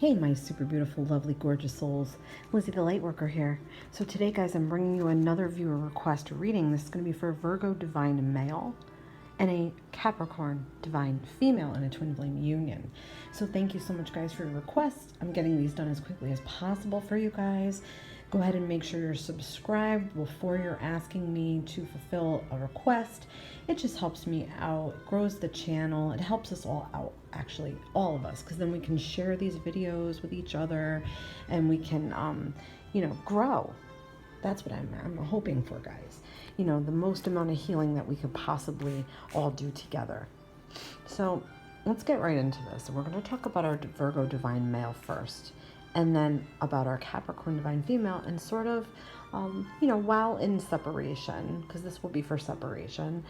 Hey, my super beautiful, lovely, gorgeous souls. Lizzie the Lightworker here. So today, guys, I'm bringing you another viewer request reading. This is going to be for a Virgo divine male and a Capricorn divine female in a twin flame union. So thank you so much, guys, for your requests. I'm getting these done as quickly as possible for you guys. Go ahead and make sure you're subscribed before you're asking me to fulfill a request. It just helps me out, it grows the channel, it helps us all out, actually, all of us, because then we can share these videos with each other and we can, grow. That's what I'm hoping for, guys. The most amount of healing that we could possibly all do together. So let's get right into this. We're going to talk about our Virgo divine male first, and then about our Capricorn divine female, and sort of, while in separation, because this will be for separation,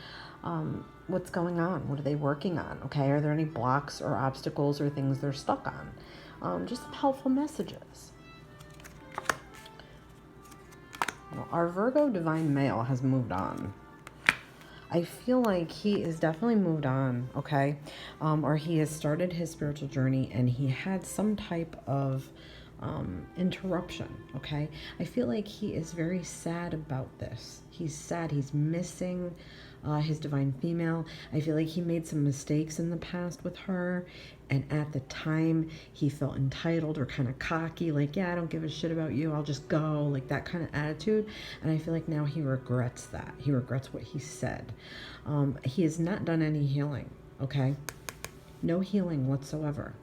what's going on? What are they working on? Okay, are there any blocks or obstacles or things they're stuck on? Just some helpful messages. Well, our Virgo divine male has moved on. I feel like he is definitely moved on, okay? Or he has started his spiritual journey and he had some type of interruption, okay? I feel like he is very sad about this. He's sad. He's missing his divine female. I feel like he made some mistakes in the past with her, and at the time he felt entitled or kind of cocky, like, yeah, I don't give a shit about you, I'll just go, like that kind of attitude. And I feel like now he regrets that. He regrets what he said. He has not done any healing, okay? No healing whatsoever.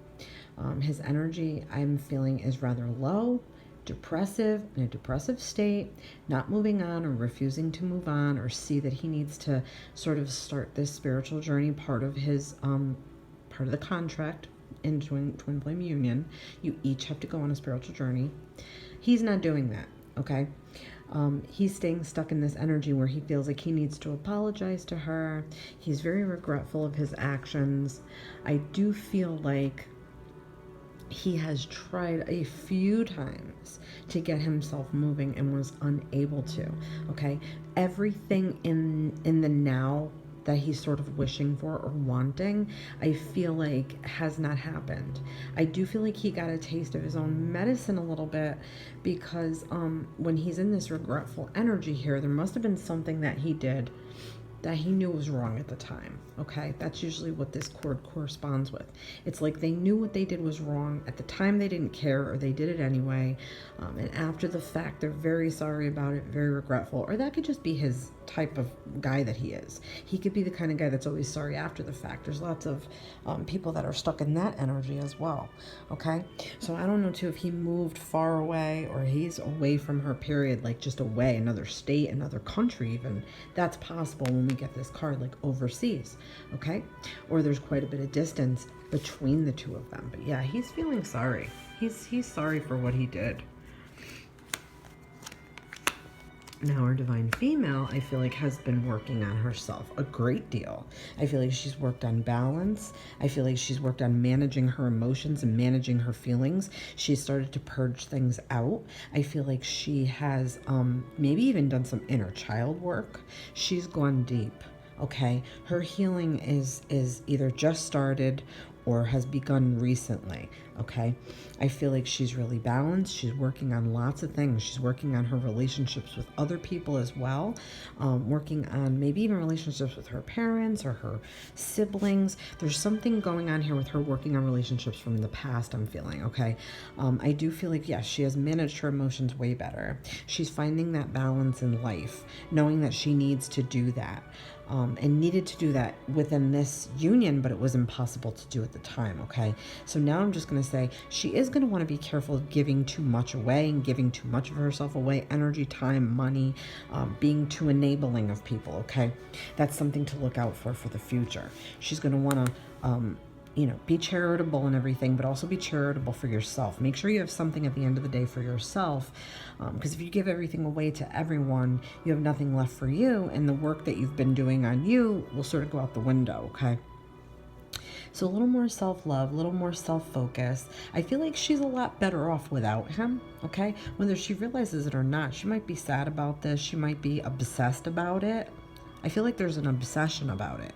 His energy, I'm feeling, is rather low, depressive, in a depressive state, not moving on or refusing to move on or see that he needs to sort of start this spiritual journey, part of his, part of the contract in twin flame union. You each have to go on a spiritual journey. He's not doing that, okay? He's staying stuck in this energy where he feels like he needs to apologize to her. He's very regretful of his actions. I do feel like he has tried a few times to get himself moving and was unable to, okay? Everything in the now that he's sort of wishing for or wanting, I feel like has not happened. I do feel like he got a taste of his own medicine a little bit, because when he's in this regretful energy here, there must have been something that he did that he knew was wrong at the time, okay? That's usually what this cord corresponds with. It's like they knew what they did was wrong. At the time, they didn't care, or they did it anyway. And after the fact, they're very sorry about it, very regretful. Or that could just be his type of guy that he is. He could be the kind of guy that's always sorry after the fact. There's lots of people that are stuck in that energy as well, okay? So I don't know, too, if he moved far away or he's away from her, period, like just away, another state, another country even. That's possible when we get this card, like overseas, okay? Or there's quite a bit of distance between the two of them. But yeah, he's feeling sorry. He's sorry for what he did. Now, our divine female, I feel like, has been working on herself a great deal. I feel like she's worked on balance. I feel like she's worked on managing her emotions and managing her feelings. She started to purge things out. I feel like she has maybe even done some inner child work. She's gone deep, okay? Her healing is either just started or has begun recently, okay? I feel like she's really balanced. She's working on lots of things. She's working on her relationships with other people as well, working on maybe even relationships with her parents or her siblings. There's something going on here with her working on relationships from the past, I'm feeling, okay? I do feel like, yes, she has managed her emotions way better. She's finding that balance in life, knowing that she needs to do that. And needed to do that within this union, but it was impossible to do at the time, okay? So now I'm just going to say she is going to want to be careful of giving too much away and giving too much of herself away, energy, time, money, being too enabling of people, okay? That's something to look out for the future. She's going to want to be charitable and everything, but also be charitable for yourself. Make sure you have something at the end of the day for yourself, because if you give everything away to everyone, you have nothing left for you, and the work that you've been doing on you will sort of go out the window, okay? So a little more self-love, a little more self-focus. I feel like she's a lot better off without him, okay? Whether she realizes it or not, she might be sad about this. She might be obsessed about it. I feel like there's an obsession about it,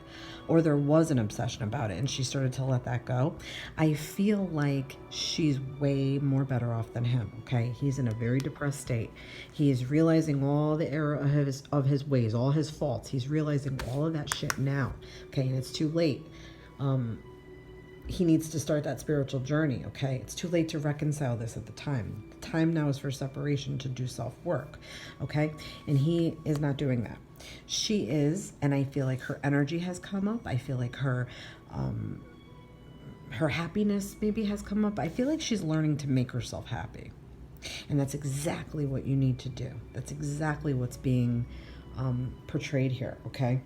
or there was an obsession about it, and she started to let that go. I feel like she's way more better off than him, okay? He's in a very depressed state. He is realizing all the error of his ways, all his faults. He's realizing all of that shit now, okay? And it's too late. He needs to start that spiritual journey, okay? It's too late to reconcile this at the time. The time now is for separation, to do self-work, okay? And he is not doing that. She is, and I feel like her energy has come up. I feel like her happiness maybe has come up. I feel like she's learning to make herself happy. And that's exactly what you need to do. That's exactly what's being portrayed here, okay?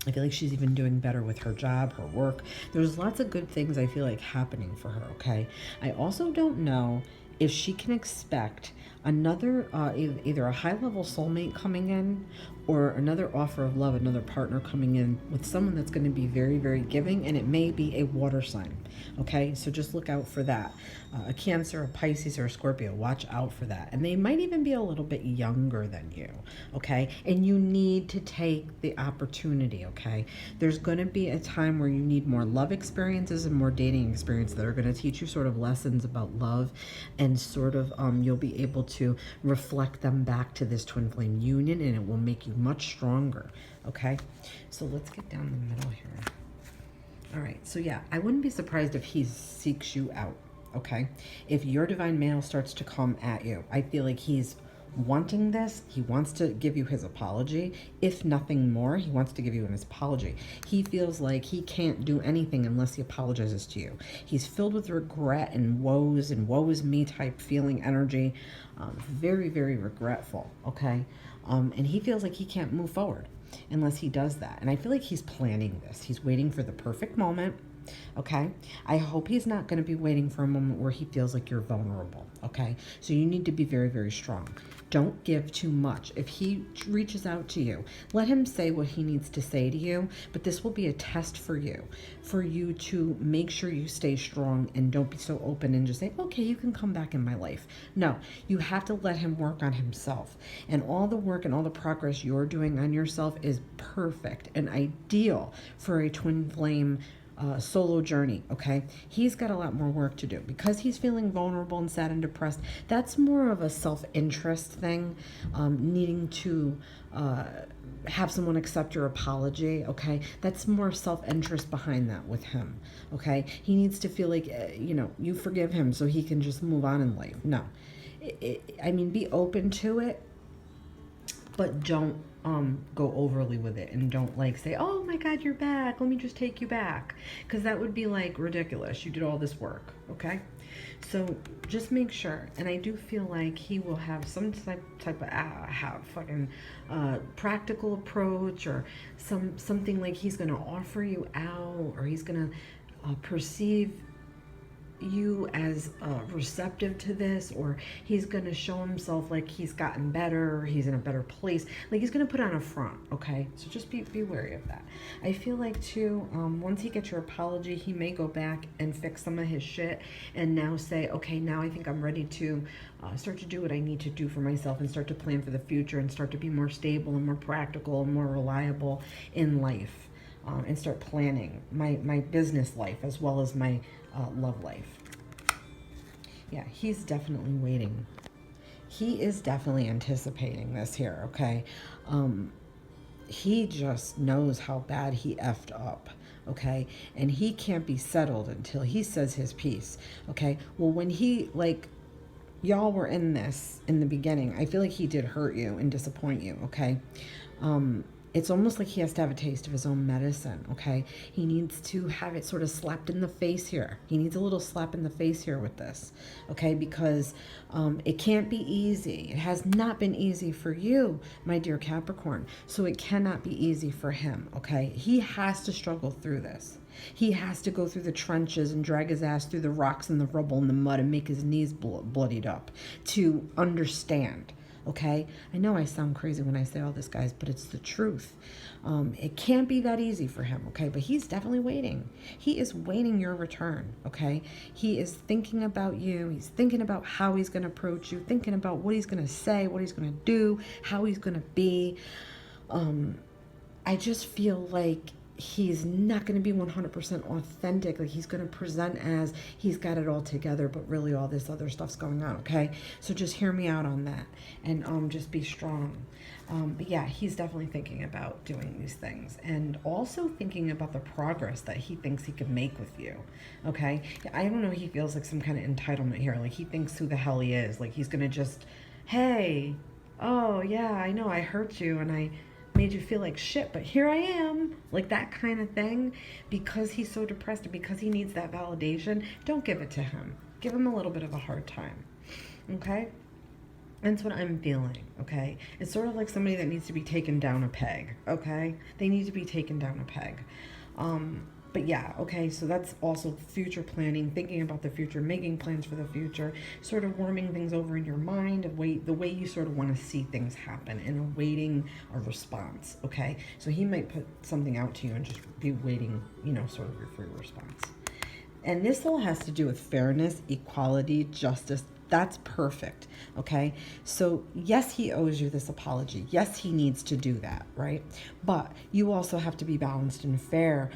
I feel like she's even doing better with her job, her work. There's lots of good things I feel like happening for her, okay? I also don't know if she can expect another, either a high-level soulmate coming in, or another offer of love, another partner coming in with someone that's going to be very, very giving, and it may be a water sign, okay? So just look out for that. A Cancer, a Pisces, or a Scorpio, watch out for that. And they might even be a little bit younger than you, okay? And you need to take the opportunity, okay? There's going to be a time where you need more love experiences and more dating experience that are going to teach you sort of lessons about love, and sort of you'll be able to reflect them back to this twin flame union, and it will make you much stronger, okay? So let's get down the middle here. All right, so yeah, I wouldn't be surprised if he seeks you out, okay? If your divine male starts to come at you, I feel like he's wanting this. He wants to give you his apology. If nothing more, he wants to give you his apology. He feels like he can't do anything unless he apologizes to you. He's filled with regret and woe is me type feeling energy. Very, very regretful, okay? And he feels like he can't move forward unless he does that. And I feel like he's planning this. He's waiting for the perfect moment, okay? I hope he's not going to be waiting for a moment where he feels like you're vulnerable, okay? So you need to be very, very strong. Don't give too much. If he reaches out to you, let him say what he needs to say to you, but this will be a test for you to make sure you stay strong and don't be so open and just say, okay, you can come back in my life. No, you have to let him work on himself. And all the work and all the progress you're doing on yourself is perfect and ideal for a twin flame solo journey, okay? He's got a lot more work to do because he's feeling vulnerable and sad and depressed. That's more of a self-interest thing, needing to have someone accept your apology, okay? That's more self-interest behind that with him, okay? He needs to feel like, you forgive him so he can just move on in life. No. I mean, be open to it, but don't go overly with it, and don't like say, oh my God, you're back, let me just take you back, because that would be like ridiculous. You did all this work, okay? So just make sure. And I do feel like he will have some type of practical approach, or something like he's going to offer you out, or he's going to perceive you as receptive to this, or he's going to show himself like he's gotten better, or he's in a better place, like he's going to put on a front, okay? So just be wary of that. I feel like too, once he gets your apology, he may go back and fix some of his shit and now say, okay, now I think I'm ready to start to do what I need to do for myself, and start to plan for the future, and start to be more stable and more practical and more reliable in life, and start planning my business life as well as my love life. Yeah, he's definitely waiting. He is definitely anticipating this here, okay? He just knows how bad he effed up, okay? And he can't be settled until he says his piece, okay? Well, when he, y'all were in this in the beginning, I feel like he did hurt you and disappoint you, okay? It's almost like he has to have a taste of his own medicine, okay? He needs to have it sort of slapped in the face here. He needs a little slap in the face here with this, okay? Because it can't be easy. It has not been easy for you, my dear Capricorn. So it cannot be easy for him, okay? He has to struggle through this. He has to go through the trenches and drag his ass through the rocks and the rubble and the mud and make his knees bloodied up to understand. Okay, I know I sound crazy when I say all this, guys, but it's the truth. It can't be that easy for him, okay? But he's definitely waiting. He is waiting your return, okay? He is thinking about you. He's thinking about how he's going to approach you, thinking about what he's going to say, what he's going to do, how he's going to be. I just feel like he's not going to be 100% authentic. Like, he's going to present as he's got it all together, but really all this other stuff's going on. Okay, so just hear me out on that, and just be strong. But yeah, he's definitely thinking about doing these things, and also thinking about the progress that he thinks he can make with you. Okay, I don't know, he feels like some kind of entitlement here. Like, he thinks who the hell he is. Like, he's going to just, hey, oh yeah, I know I hurt you and I made you feel like shit, but here I am, like that kind of thing. Because he's so depressed and because he needs that validation, don't give it to him. Give him a little bit of a hard time. Okay, that's what I'm feeling. Okay, it's sort of like somebody that needs to be taken down a peg. Okay, they need to be taken down a peg. But yeah, okay, so that's also future planning, thinking about the future, making plans for the future, sort of worming things over in your mind, the way you sort of want to see things happen, and awaiting a response, okay? So he might put something out to you and just be waiting, sort of your free response. And this all has to do with fairness, equality, justice. That's perfect, okay? So yes, he owes you this apology. Yes, he needs to do that, right? But you also have to be balanced and fair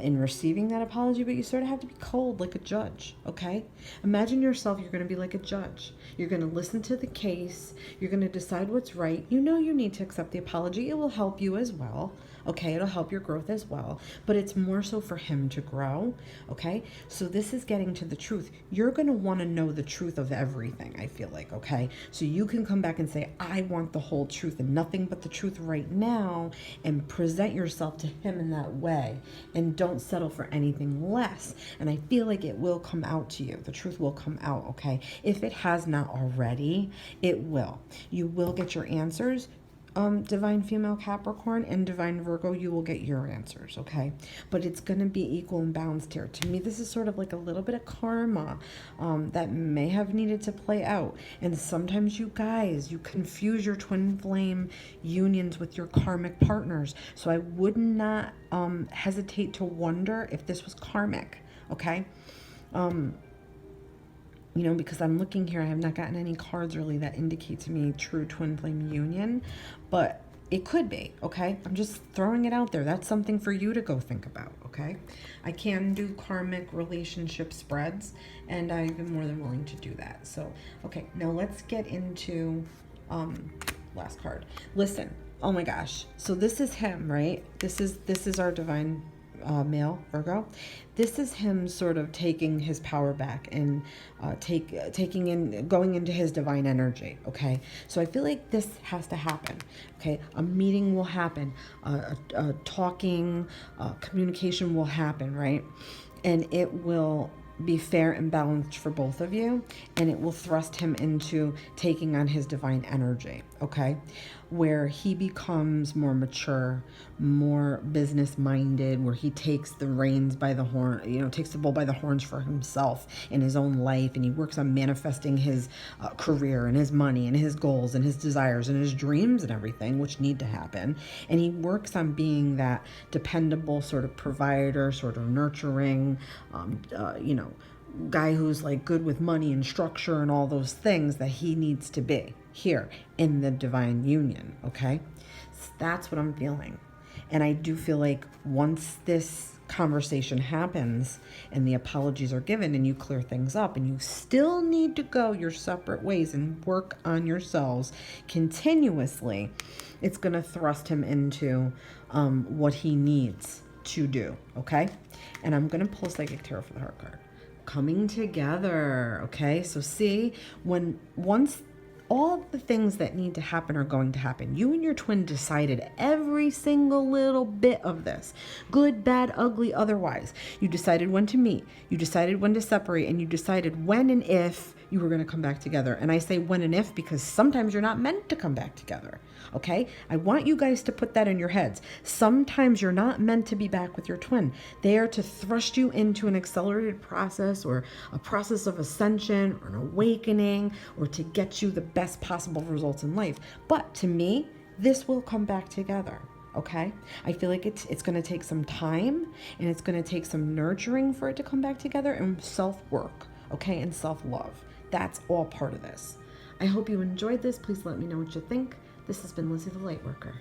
in receiving that apology, but you sort of have to be cold like a judge, okay? Imagine yourself, you're going to be like a judge. You're going to listen to the case. You're going to decide what's right. You know you need to accept the apology. It will help you as well, okay? It'll help your growth as well, but it's more so for him to grow, okay? So this is getting to the truth. You're going to want to know the truth of everything, I feel like, okay? So you can come back and say, I want the whole truth and nothing but the truth right now, and present yourself to him in that way, and don't settle for anything less. And I feel like it will come out to you. The truth will come out, okay? If it has not already, it will. You will get your answers. Divine female Capricorn and divine Virgo, you will get your answers, okay? But it's going to be equal and balanced here. To me, this is sort of like a little bit of karma that may have needed to play out. And sometimes you guys, you confuse your twin flame unions with your karmic partners. So I would not hesitate to wonder if this was karmic, okay? Because I'm looking here, I have not gotten any cards really that indicate to me true twin flame union, but it could be, okay? I'm just throwing it out there. That's something for you to go think about, okay? I can do karmic relationship spreads, and I've been more than willing to do that. So, okay, now let's get into last card. Listen, oh my gosh. So this is him, right? This is our divine male Virgo. This is him sort of taking his power back and going into his divine energy, okay? So I feel like this has to happen, okay? A meeting will happen, talking, communication will happen, right? And it will be fair and balanced for both of you, and it will thrust him into taking on his divine energy, okay? Where he becomes more mature, more business minded, where he takes the reins by the horn, takes the bull by the horns for himself in his own life, and he works on manifesting his career and his money and his goals and his desires and his dreams and everything, which need to happen. And he works on being that dependable sort of provider, sort of nurturing, guy who's like good with money and structure and all those things that he needs to be here in the divine union, okay? So that's what I'm feeling. And I do feel like once this conversation happens and the apologies are given and you clear things up, and you still need to go your separate ways and work on yourselves continuously, it's going to thrust him into what he needs to do, okay? And I'm going to pull Psychic Tarot for the heart card. Coming together, okay? So see, once all the things that need to happen are going to happen, you and your twin decided every single little bit of this, good, bad, ugly, otherwise. You decided when to meet, you decided when to separate, and you decided when and if you were going to come back together. And I say when and if because sometimes you're not meant to come back together, okay? I want you guys to put that in your heads. Sometimes you're not meant to be back with your twin. They are to thrust you into an accelerated process, or a process of ascension, or an awakening, or to get you the best possible results in life. But to me, this will come back together, okay? I feel like it's going to take some time, and it's going to take some nurturing for it to come back together, and self-work, okay, and self-love. That's all part of this. I hope you enjoyed this. Please let me know what you think. This has been Lizzie the Lightworker.